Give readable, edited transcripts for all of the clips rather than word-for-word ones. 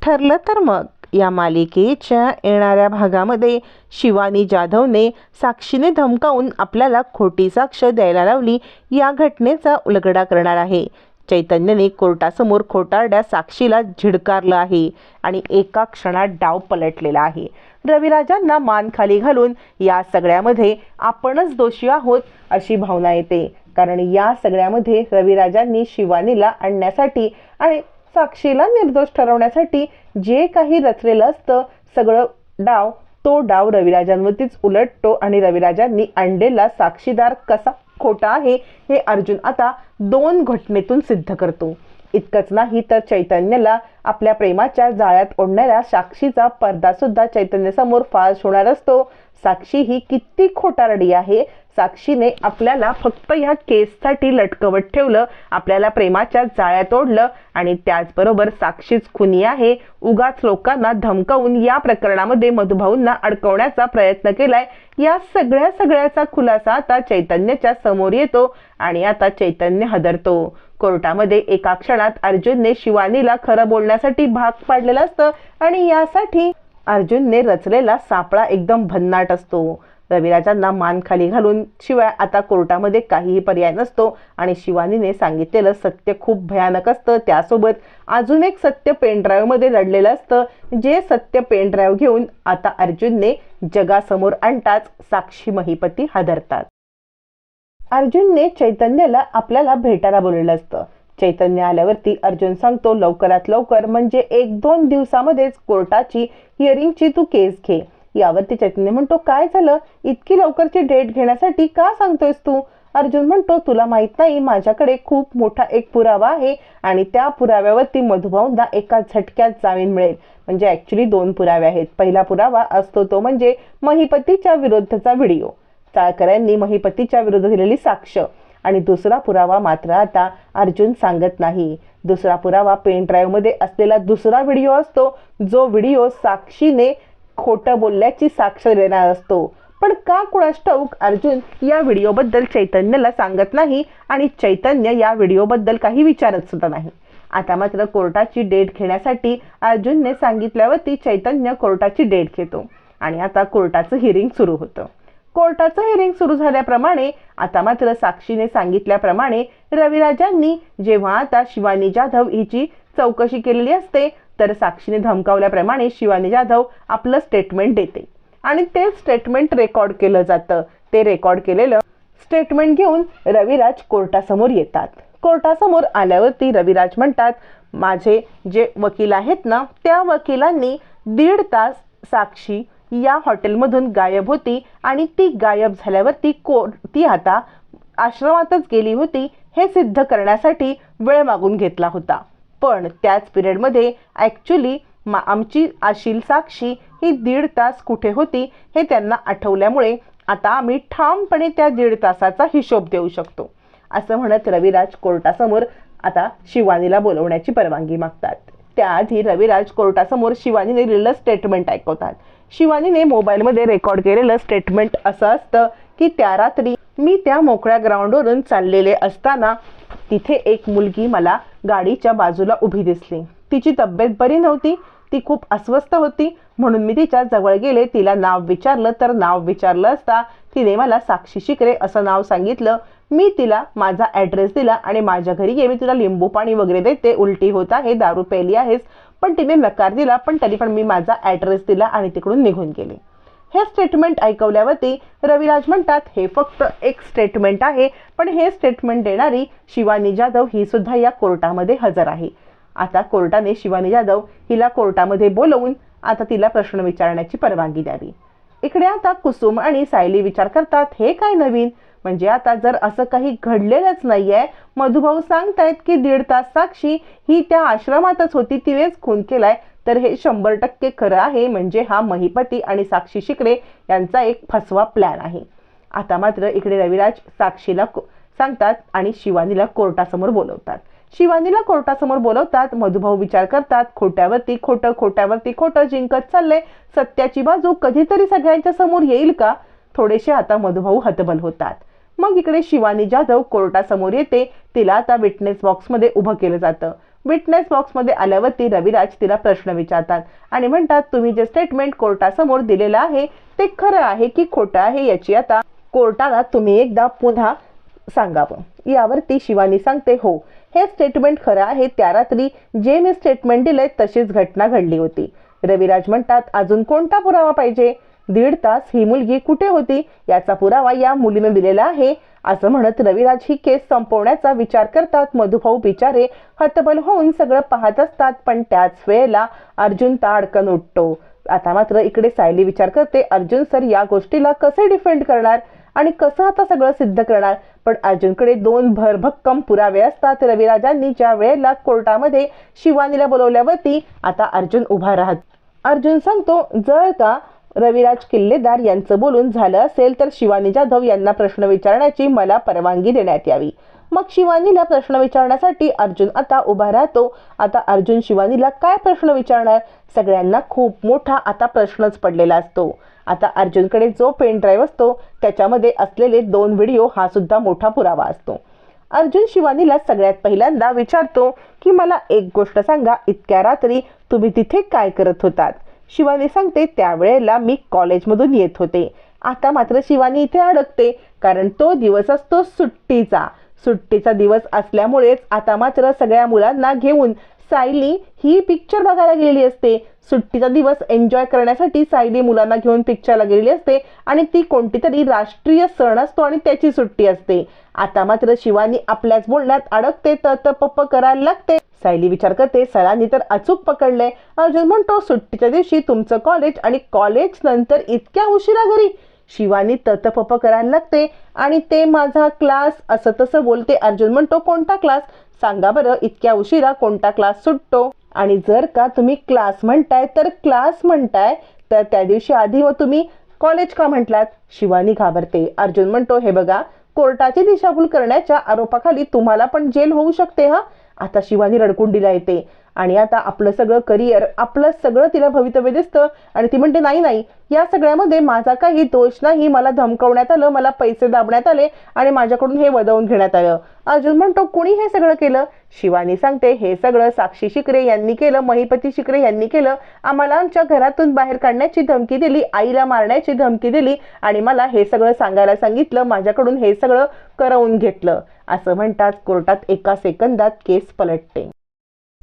ठरलं तर मग या मालिकेच्या येणाऱ्या भागामध्ये शिवानी जाधवने साक्षीने धमकावून आपल्याला खोटी साक्ष द्यायला लावली या घटनेचा उलगडा करणार आहे. चैतन्यने कोर्टासमोर खोटारड्या साक्षीला झिडकारलं आहे आणि एका क्षणात डाव पलटलेला आहे. रविराजांना मान खाली घालून या सगळ्यामध्ये आपणच दोषी आहोत अशी भावना येते. कारण या सगळ्यामध्ये रविराजांनी शिवानीला आणण्यासाठी आणि साक्षीला निर्दोष ठरवण्यासाठी जे काही रचलेलं असतं सगळं तो डाव रविराजांवरतीच उलटतो आणि रविराजांनी आणलेला साक्षीदार कसा खोटा आहे हे अर्जुन आता 2 घटनेतून सिद्ध करतो. इतकंच नाही तर चैतन्यला आपल्या प्रेमाच्या जाळ्यात ओढणाऱ्या साक्षीचा पडदा सुद्धा चैतन्यासमोर फाश होणार असतो. साक्षी ही किती खोटारडी आहे. साक्षीने आपल्याला फक्त ह्या केससाठी लटकवत ठेवलं, आपल्याला प्रेमाच्या जाळ्यात ओढलं आणि त्याचबरोबर साक्षीच खुनी आहे. उगाच लोकांना धमकावून या प्रकरणामध्ये मधुभाऊंना अडकवण्याचा प्रयत्न केलाय. या सगळ्याचा खुलासा आता चैतन्याच्या समोर येतो आणि आता चैतन्य हादरतो. कोर्टामध्ये एका क्षणात अर्जुनने शिवानीला खरं बोलण्यासाठी भाग पाडलेलं असतं आणि यासाठी अर्जुनने रचलेला सापळा एकदम भन्नाट असतो. रविराजांना मान खाली घालून शिवाय आता कोर्टामध्ये काहीही पर्याय नसतो आणि शिवानीने सांगितलेलं सत्य खूप भयानक असतं. त्यासोबत अजून एक सत्य पेनड्राईव्हमध्ये लढलेलं असतं. जे सत्य पेनड्राईव्ह घेऊन आता अर्जुनने जगासमोर आणताच साक्षी महिपती हादरतात. अर्जुनने चैतन्याला आपल्याला भेटायला बोलवलं असतं. चैतन्य आल्यावरती अर्जुन सांगतो लवकरात लवकर म्हणजे 1-2 दिवसामध्येच कोर्टाची हिअरिंगची तू केस घे. यावरती चैतन्य म्हणतो काय झालं, इतकी लवकरची डेट घेण्यासाठी का सांगतोयस तू? अर्जुन म्हणतो तुला माहित नाही, माझ्याकडे खूप मोठा एक पुरावा आहे आणि त्या पुराव्यावरती मधुभाऊंना एका झटक्यात जामीन मिळेल. म्हणजे ऍक्च्युली 2 पुरावे आहेत. पहिला पुरावा असतो तो म्हणजे महिपतीच्या विरुद्धचा व्हिडिओ, चाळकरांनी महिपतीच्या विरुद्ध दिलेली साक्ष. आणि दुसरा पुरावा मात्र आता अर्जुन सांगत नाही. दुसरा पुरावा पेन ड्राईव्ह मध्ये असलेला दुसरा व्हिडिओ असतो, जो व्हिडिओ साक्षीने खोटं बोलल्याची साक्ष देणार असतो. पण का कुणास ठाऊक अर्जुन या व्हिडिओबद्दल चैतन्यला सांगत नाही आणि चैतन्य या व्हिडिओबद्दल काही विचारत सुद्धा नाही. आता मात्र कोर्टाची डेट घेण्यासाठी अर्जुनने सांगितल्यावरती चैतन्य कोर्टाची डेट घेतो आणि आता कोर्टाचं हिअरिंग सुरू होतं. कोर्टाचं हिअरिंग सुरू झाल्याप्रमाणे आता मात्र साक्षीने सांगितल्याप्रमाणे रविराजांनी जेव्हा आता शिवानी जाधव हिची चौकशी केलेली असते तर साक्षीने धमकावल्याप्रमाणे शिवानी जाधव आपलं स्टेटमेंट देते आणि ते स्टेटमेंट रेकॉर्ड केलं जातं. ते रेकॉर्ड केलेलं स्टेटमेंट घेऊन रविराज कोर्टासमोर येतात. कोर्टासमोर आल्यावरती रविराज म्हणतात माझे जे वकील आहेत ना त्या वकिलांनी 1.5 तास साक्षी या हॉटेलमधून गायब होती आणि ती गायब झाल्यावरती ती आता आश्रमातच गेली होती हे सिद्ध करण्यासाठी वेळ मागून घेतला होता. पण त्याच पिरियडमध्ये ॲक्च्युली आमची आशील साक्षी ही 1.5 तास कुठे होती हे त्यांना आठवल्यामुळे आता आम्ही ठामपणे त्या 1.5 तासाचा हिशोब देऊ शकतो असं म्हणत रविराज कोर्टासमोर आता शिवानीला बोलवण्याची परवानगी मागतात. त्याआधी रविराज कोर्टासमोर शिवानीने दिलेलं स्टेटमेंट ऐकवतात. शिवानीने मोबाईलमध्ये रेकॉर्ड केलेलं स्टेटमेंट असं असतं की त्या रात्री मी त्या मोकळ्या ग्राउंडवरून चाललेले असताना तिथे एक मुलगी मला गाडीच्या बाजूला उभी दिसली. तिची तब्येत बरी नव्हती, ती खूप अस्वस्थ होती, म्हणून मी तिच्या जवळ गेले. तिला नाव विचारलं तर नाव विचारलं असता तिने मला साक्षी शिकरे असं नाव सांगितलं. मी तिला माझा ॲड्रेस दिला आणि माझ्या घरी ये, मी तुला लिंबू पाणी वगैरे देते, उलटी होत आहे, दारू प्यायली आहेस. पण तिने नकार दिला, पण तरी पण मी माझा ॲड्रेस दिला आणि तिकडून निघून गेले. हे स्टेटमेंट ऐकवल्यावरती रविराज म्हणतात हे फक्त एक स्टेटमेंट आहे, पण हे स्टेटमेंट देणारी शिवानी जाधव ही सुद्धा या कोर्टामध्ये हजर आहे. आता कोर्टाने शिवानी जाधव हिला कोर्टामध्ये बोलवून आता तिला प्रश्न विचारण्याची परवानगी द्यावी. इकडे आता कुसुम आणि सायली विचार करतात हे काय नवीन, म्हणजे आता जर असं काही घडलेलंच नाहीये, मधुभाऊ सांगतायत की 1.5 तास साक्षी ही त्या आश्रमातच होती, तिनेच खून केलाय, तर हे 100% खरं आहे. म्हणजे हा महिपती आणि साक्षी शिकरे यांचा एक फसवा प्लॅन आहे. आता मात्र इकडे रविराज साक्षीला सांगतात आणि शिवानीला कोर्टासमोर बोलवतात. शिवानीला कोर्टासमोर बोलवतात. मधुभाऊ विचार करतात खोट्यावरती खोटं, खोट्यावरती खोटं जिंकत चाललंय, सत्याची बाजू कधीतरी सगळ्यांच्या समोर येईल का? थोडेसे आता मधुभाऊ हतबल होतात. मग इकडे शिवानी जाधव कोर्टासमोर येते. तिला आता विटनेस बॉक्समध्ये उभं केलं जातं. विटनेस बॉक्समध्ये आल्यावरती रविराज तिला प्रश्न विचारतात आणि म्हणतात, तुम्ही जे स्टेटमेंट कोर्टासमोर दिलेलं आहे ते खरं आहे की खोटं आहे याची आता कोर्टाला तुम्ही एकदा पुन्हा सांगावं. यावरती शिवानी सांगते, हो, हे स्टेटमेंट खरं आहे. त्या रात्री जे मी स्टेटमेंट दिले तशीच घटना घडली होती. रविराज म्हणतात, अजून कोणता पुरावा पाहिजे? 1.5 तास ही मुलगी कुठे होती याचा पुरावा या मुलीने दिलेला आहे. असं म्हणत रविराज ही केस संपवण्याचा विचार करतात. मधुभाऊ बिचारे हतबल होऊन सगळं पाहत असतात, पण त्याच वेळेला अर्जुन ताडकन उठतो. आता मात्र इकडे सायली विचार करते, अर्जुन सर या गोष्टीला कसे डिफेंड करणार आणि कसं आता सगळं सिद्ध करणार. पण अर्जुनकडे 2 भरभक्कम पुरावे असतात. रविराजांनी ज्या वेळेला कोर्टामध्ये शिवानीला बोलवल्यावरती आता अर्जुन उभा राहत. अर्जुन सांगतो, जर का रविराज किल्लेदार यांचं बोलून झालं असेल तर शिवानी जाधव यांना प्रश्न विचारण्याची मला परवानगी देण्यात यावी. मग शिवानीला प्रश्न विचारण्यासाठी अर्जुन आता उभा राहतो. आता अर्जुन शिवानीला काय प्रश्न विचारणार? सगळ्यांना खूप मोठा आता प्रश्नच पडलेला असतो. आता अर्जुनकडे जो पेन ड्राईव्ह असतो त्याच्यामध्ये असलेले 2 व्हिडिओ हा सुद्धा मोठा पुरावा असतो. अर्जुन शिवानीला सगळ्यात पहिल्यांदा विचारतो की मला एक गोष्ट सांगा, इतक्या रात्री तुम्ही तिथे काय करत होतात? शिवानी सांगते, त्यावेळेला मी कॉलेजमधून येत होते. आता मात्र शिवानी इथे अडकते, कारण तो दिवस असतो सुट्टीचा दिवस असल्यामुळेच आता मात्र सगळ्या मुलांना घेऊन सायली ही पिक्चर बघायला गेलेली असते. सुट्टीचा दिवस एन्जॉय करण्यासाठी सायली मुलांना घेऊन पिक्चरला गेलेली असते आणि ती कोणती तरी राष्ट्रीय सण असतो आणि त्याची सुट्टी असते. आता मात्र शिवानी आपल्याच बोलण्यात अडकते, तप करायला लागते. सायली विचार करते, सरांनी तर अचूक पकडले. अर्जुन म्हणतो, सुट्टीच्या दिवशी तुमचं कॉलेज आणि कॉलेज नंतर इतक्या उशिरा घरी. शिवानी तप करायला लागते आणि ते माझा क्लास असं तसं बोलते. अर्जुन म्हणतो, कोणता क्लास सांगा बरं, इतक्या उशिरा कोणता क्लास सुटतो? आणि जर का तुम्ही क्लास म्हणताय तर त्या दिवशी आधी व तुम्ही कॉलेज का म्हटलात? शिवानी घाबरते. अर्जुन म्हणतो, हे बघा, कोर्टाची दिशाभूल करण्याच्या आरोपाखाली तुम्हाला पण जेल होऊ शकते हा. आता शिवानी रडकुंडीला येते आणि आता आपलं सगळं करिअर, आपलं सगळं तिला भवितव्य दिसतं आणि ती म्हणते, नाही, या सगळ्यामध्ये माझा काही दोष नाही. मला धमकवण्यात आलं, मला पैसे दाबण्यात आले आणि माझ्याकडून हे वदवून घेण्यात आलं. अर्जुन म्हणतो, कुणी हे सगळं केलं? शिवानी सांगते, हे सगळं साक्षी शिकरे यांनी केलं, महिपती शिकरे यांनी केलं. आम्हाला आमच्या घरातून बाहेर काढण्याची धमकी दिली, आईला मारण्याची धमकी दिली आणि मला हे सगळं सांगायला सांगितलं. माझ्याकडून हे सगळं करवून घेतलं. असं म्हणतात कोर्टात एका सेकंदात केस पलटते.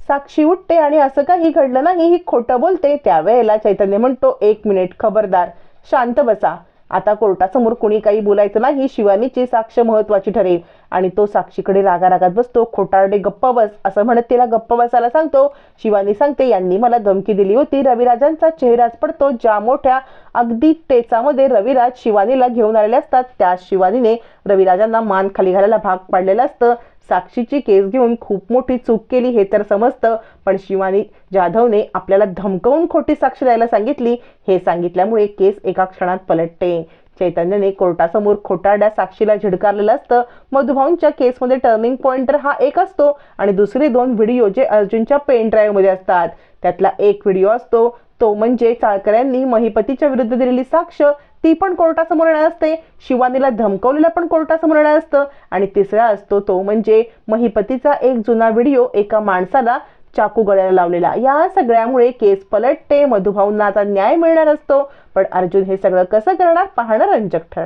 साक्षी उठते आणि असं काही घडलं नाही, ही खोटं बोलते. त्यावेळेला चैतन्य म्हणतो, 1 मिनिट, खबरदार, शांत बसा. आता कोर्टासमोर कुणी काही बोलायचं नाही. शिवानीची साक्ष महत्वाची ठरेल. आणि तो साक्षीकडे रागारागात बसतो. खोटारडे गप्प बस असं म्हणत तिला गप्प बसायला सांगतो. शिवानी सांगते, यांनी मला धमकी दिली होती. रविराजांचा चेहराच पडतो. ज्या मोठ्या अगदी टेचामध्ये रविराज शिवानीला घेऊन आलेले असतात त्या शिवानीने रविराजांना मान खाली घालायला भाग पाडलेलं असतं. साक्षीची केस घेऊन खूप मोठी चूक केली हे तर समजतं, पण शिवानी जाधवने आपल्याला धमकवून खोटी साक्ष द्यायला सांगितली हे सांगितल्यामुळे केस एका क्षणात पलटते. चैतन्यने कोर्टासमोर खोटारड्या साक्षीला झिडकारलेलं असतं. मधुभाऊंच्या केसमध्ये टर्निंग पॉइंट तर हा एक असतो आणि दुसरे 2 व्हिडिओ जे अर्जुनच्या पेन ड्राईव्ह मध्ये असतात. त्यातला एक व्हिडिओ असतो तो म्हणजे चाळकऱ्यांनी महिपतीच्या विरुद्ध दिलेली साक्ष, ती पण कोर्टासमोर येणार असते. शिवानीला धमकवलेलं पण कोर्टासमोर येणार असतं. आणि तिसरा असतो तो म्हणजे महिपतीचा एक जुना व्हिडिओ, एका माणसाला चाकू गळ्याला लावलेला. या सगळ्यामुळे केस पलटते. मधुभाऊंना आता न्याय मिळणार असतो. पण अर्जुन हे सगळं कसं करणार पाहणं रंजक ठरणार.